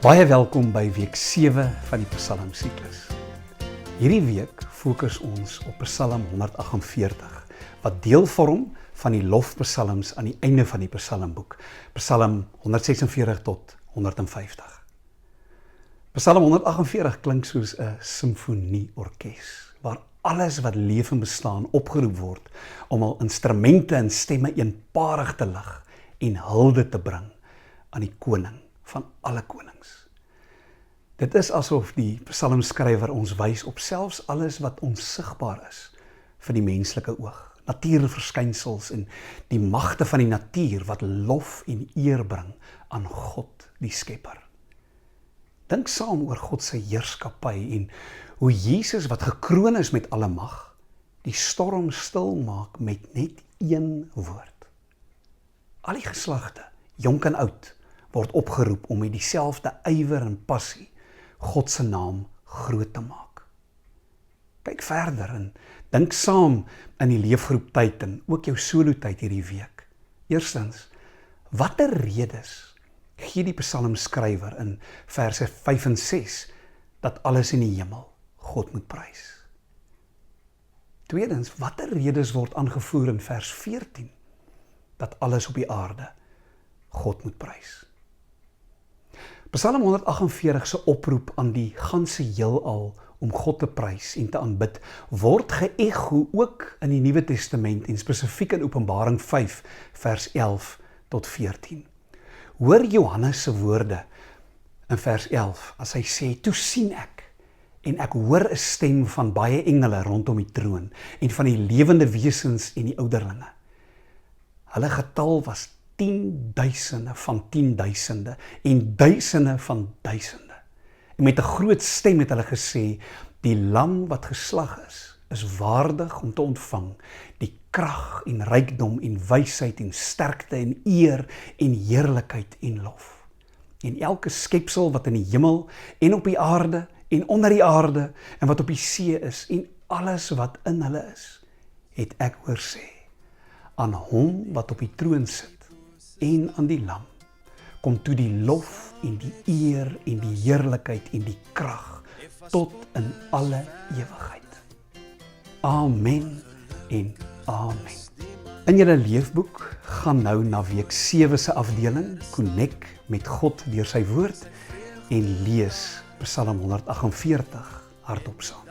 Baie welkom by week 7 van die Psalmsiklus. Hierdie week fokus ons op Psalm 148, wat deel vorm van die lofpsalms aan die einde van die Psalmboek, Psalm 146 tot 150. Psalm 148 klink soos 'n simfonieorkes, waar alles wat leef en bestaan opgeroep word om al instrumente en stemme eenparig te lig en hulde te bring aan die koning van alle konings. Dit is asof die psalmskrywer ons wys op selfs alles wat onsigbaar is vir die menslike oog, natuurverskynsels en die magte van die natuur wat lof en eer bring aan God die Skepper. Dink saam oor God se heerskappy en hoe Jesus wat gekroon is met alle mag, die storm stil maak met net een woord. Al die geslagte, jonk en oud, word opgeroep om met dieselfde ywer en passie God se naam groot te maak. Kyk verder en dink saam in die leefgroep tyd en ook jou solo tyd hierdie week. Eerstens, watter redes gee die psalmskrywer in verse 5 en 6 dat alles in die hemel God moet prys? Tweedens, watter redes word aangevoer in vers 14 dat alles op die aarde God moet prys? Psalm 148 se oproep aan die ganse heelal om God te prys en te aanbid, word geëcho ook in die Nuwe Testament en spesifiek in Openbaring 5 vers 11 tot 14. Hoor Johannes se woorde in vers 11 as hy sê, "Toe sien ek en ek hoor 'n stem van baie engele rondom die troon en van die lewende wesens en die ouderlinge. Hulle getal was 10.000 van 10.000 en duisende van duisende. En met 'n groot stem het hulle gesê, die lam wat geslag is waardig om te ontvang die krag en rykdom en wysheid en sterkte en eer en heerlikheid en lof. En elke skepsel wat in die hemel en op die aarde en onder die aarde en wat op die see is en alles wat in hulle is, het ek hoor sê, aan hom wat op die troon sit en aan die lam, kom toe die lof en die eer en die heerlikheid en die krag tot in alle ewigheid. Amen en amen. In julle leefboek gaan nou na week 7 se afdeling, Connect met God deur sy woord en lees Psalm 148 hardop saam.